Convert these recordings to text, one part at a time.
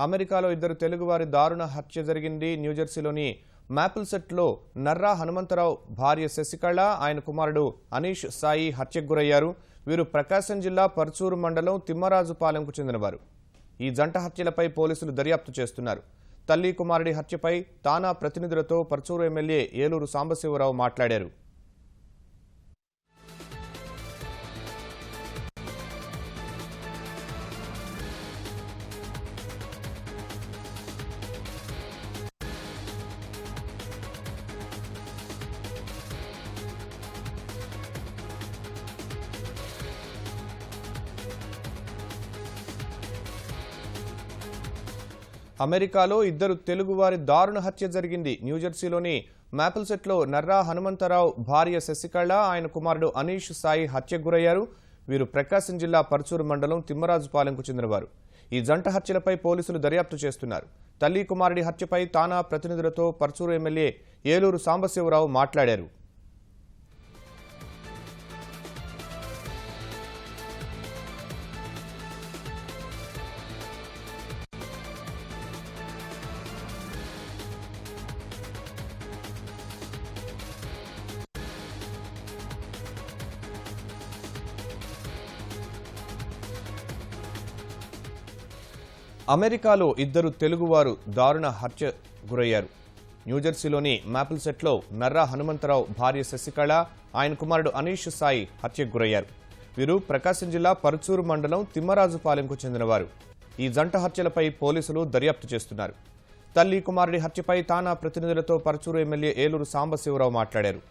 అమెరికాలో ఇద్దరు తెలుగువారి దారుణ హత్య జరిగింది. న్యూజెర్సీలోని మాపిల్సెట్లో నర్రా హనుమంతరావు భార్య శశికళ, ఆయన కుమారుడు అనీష్ సాయి హత్యకు గురయ్యారు. వీరు ప్రకాశం జిల్లా పర్చూరు మండలం తిమ్మరాజుపాలెంకు చెందినవారు. ఈ జంట హత్యలపై పోలీసులు దర్యాప్తు చేస్తున్నారు. తల్లి కుమారుడి హత్యపై తానా ప్రతినిధులతో పర్చూరు ఎమ్మెల్యే ఏలూరు సాంబశివరావు మాట్లాడారు. అమెరికాలో ఇద్దరు తెలుగువారి దారుణ హత్య జరిగింది. న్యూజెర్సీలోని మాపిల్సెట్లో నర్రా హనుమంతరావు భార్య శశికళ, ఆయన కుమారుడు అనీష్ సాయి హత్యకు గురయ్యారు. వీరు ప్రకాశం జిల్లా పర్చూరు మండలం తిమ్మరాజుపాలెంకు చెందినవారు. ఈ జంట హత్యలపై పోలీసులు దర్యాప్తు చేస్తున్నారు. తల్లి కుమారుడి హత్యపై తానా ప్రతినిధులతో పర్చూరు ఎమ్మెల్యే ఏలూరు సాంబశివరావు మాట్లాడారు. అమెరికాలో ఇద్దరు తెలుగువారు దారుణ హత్య గురయ్యారు. న్యూజెర్సీలోని మాపిల్సెట్లో నర్రా హనుమంతరావు భార్య శశికళ, ఆయన కుమారుడు అనీష్ సాయి హత్యకు గురయ్యారు. వీరు ప్రకాశం జిల్లా పరుచూరు మండలం తిమ్మరాజుపాలెంకు చెందినవారు. ఈ జంట హత్యలపై పోలీసులు దర్యాప్తు చేస్తున్నారు. తల్లి కుమారుడి హత్యపై తానా ప్రతినిధులతో పరుచూరు ఎమ్మెల్యే ఏలూరు సాంబశివరావు మాట్లాడారు.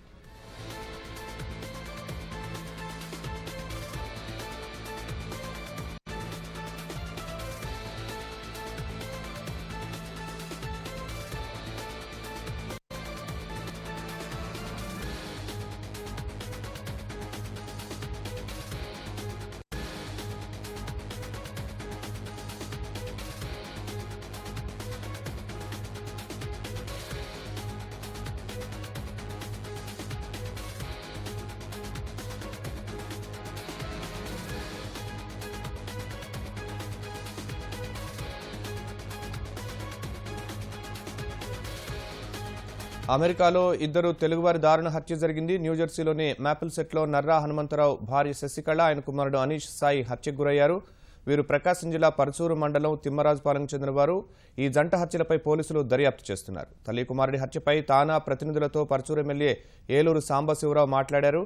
అమెరికాలో ఇద్దరు తెలుగువారి దారుణ హత్య జరిగింది. న్యూజెర్సీలోని మాపిల్సెట్లో నర్రా హనుమంతరావు భార్య శశికళ, ఆయన కుమారుడు అనీష్ సాయి హత్యకు గురయ్యారు. వీరు ప్రకాశం జిల్లా పర్చూరు మండలం తిమ్మరాజుపాలెంకు చెందినవారు. ఈ జంట హత్యలపై పోలీసులు దర్యాప్తు చేస్తున్నారు. తల్లి కుమారుడి హత్యపై తానా ప్రతినిధులతో పర్చూరు ఎమ్మెల్యే ఏలూరు సాంబశివరావు మాట్లాడారు.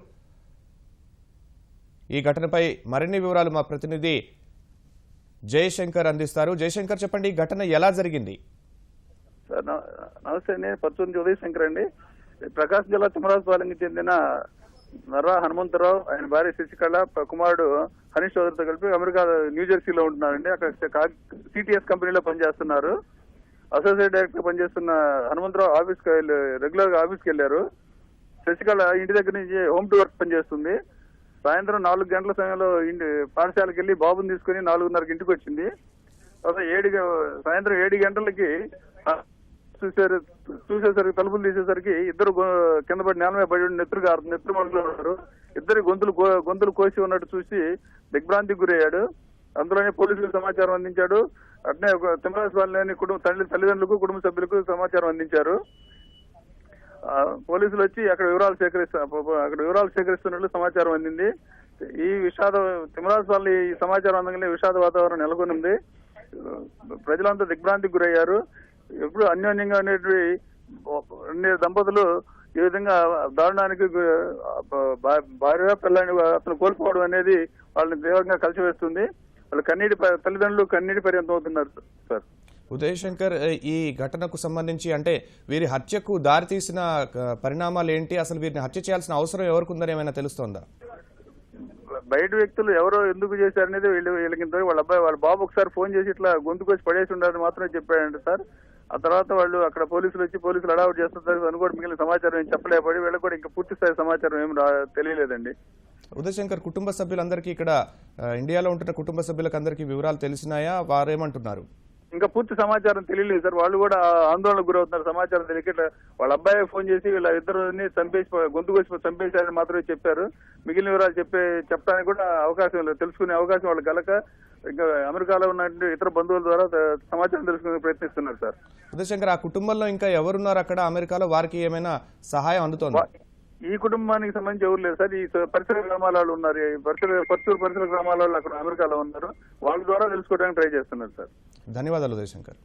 ఈ ఘటనపై మరిన్ని వివరాలు మా ప్రతినిధి జయశంకర్ అందిస్తారు. జయశంకర్, చెప్పండి, ఈ ఘటన ఎలా జరిగింది? నమస్తే అండి, పర్చూరు ఉదయశంకర్ అండి. ప్రకాశం జిల్లా తిమ్మరాజుపాలెంకి చెందిన నర్రా హనుమంతరావు, ఆయన భార్య శశికళ, కుమారుడు హనీష్ చౌదరితో కలిపి అమెరికా న్యూజెర్సీలో ఉంటున్నారండి. అక్కడ సిటిఎస్ కంపెనీలో పనిచేస్తున్నారు. అసోసియేట్ డైరెక్టర్ పనిచేస్తున్న హనుమంతరావు రెగ్యులర్ గా ఆఫీస్కి వెళ్లారు. శశికళ ఇంటి దగ్గర నుంచి హోమ్ టు వర్క్ పనిచేస్తుంది. సాయంత్రం 4 గంటల సమయంలో పాఠశాలకు వెళ్లి బాబుని తీసుకుని 4:30కి ఇంటికి వచ్చింది. సాయంత్రం 7 గంటలకి చూసేసరికి తలుపులు తీసేసరికి ఇద్దరు కింద పడి నేల మీద పడి నెత్తురు మంటలో ఉన్నారు. ఇద్దరు గొంతులు కోసి ఉన్నట్టు చూసి దిగ్భ్రాంతికి గురయ్యాడు. అందులోనే పోలీసులకు సమాచారం అందించాడు. అట్నే తిమ్మరాజుపాలెంలోని తల్లిదండ్రులకు, కుటుంబ సభ్యులకు సమాచారం అందించారు. పోలీసులు వచ్చి అక్కడ వివరాలు సేకరిస్తున్నట్లు సమాచారం అందింది. తిమ్మరాజుపాలెం ఈ సమాచారం అందగానే విషాద వాతావరణం నెలకొనింది. ప్రజలంతా దిగ్భ్రాంతికి గురయ్యారు. ఎప్పుడు అన్యోన్యంగా ఉండేటువంటి దంపతులు ఈ విధంగా దారుణానికి భార్య పిల్లని అతను కోల్పోవడం అనేది వాళ్ళని తీవ్రంగా కలిసివేస్తుంది. వాళ్ళ తల్లిదండ్రులు కన్నీటి పర్యంతం అవుతున్నారు. సార్ ఉదయశంకర్, ఈ ఘటనకు సంబంధించి అంటే వీరి హత్యకు దారితీసిన పరిణామాలు ఏంటి? అసలు వీరిని హత్య చేయాల్సిన అవసరం ఎవరికి ఉందని ఏమైనా తెలుస్తోందా? బయట వ్యక్తులు ఎవరో ఎందుకు చేశారనేది వీళ్ళకి వాళ్ళ బాబు ఒకసారి ఫోన్ చేసి ఇట్లా గొంతుకొచ్చి పడేసి ఉండాలని మాత్రమే చెప్పాడంట సార్. ఆ తర్వాత వాళ్ళు అక్కడ పోలీసులు అడావుట్ చేస్తున్నారు అని కూడా మిగిలిన సమాచారం ఏం చెప్పలేపడి వీళ్ళకి కూడా ఇంకా పూర్తి స్థాయి సమాచారం ఏం తెలియలేదండి. ఉదయశంకర్, కుటుంబ సభ్యులందరికీ ఇక్కడ ఇండియాలో ఉంటున్న కుటుంబ సభ్యులకు అందరికీ వివరాలు తెలిసినాయా? వారేమంటున్నారు? ఇంకా పూర్తి సమాచారం తెలియలేదు సార్. వాళ్ళు కూడా ఆందోళనకు గురవుతున్నారు. సమాచారం తెలియక ఇట్లా వాళ్ళ అబ్బాయి ఫోన్ చేసి వీళ్ళ ఇద్దరిని చంపేసి గొంతు కోసి చంపేశారని మాత్రమే చెప్పారు. మిగిలిన వివరాలు చెప్పడానికి కూడా అవకాశం లేదు, తెలుసుకునే అవకాశం వాళ్ళు కలక ఇంకా అమెరికాలో ఉన్న ఇతర బంధువుల ద్వారా సమాచారం తెలుసుకునే ప్రయత్నిస్తున్నారు సార్. ఉదయశంకర్, ఆ కుటుంబంలో ఇంకా ఎవరున్నారు అక్కడ అమెరికాలో? వారికి ఏమైనా సహాయం అందుతోందా? ఈ కుటుంబానికి సంబంధించి ఎవరు లేదు సార్. ఈ పరిసర గ్రామాల వాళ్ళు ఉన్నారు, పరిసర గ్రామాల వాళ్ళు అక్కడ అమెరికాలో ఉన్నారు. వాళ్ళ ద్వారా తెలుసుకోవడానికి ట్రై చేస్తున్నారు సార్. ధన్యవాదాలు ఉదయశంకర్.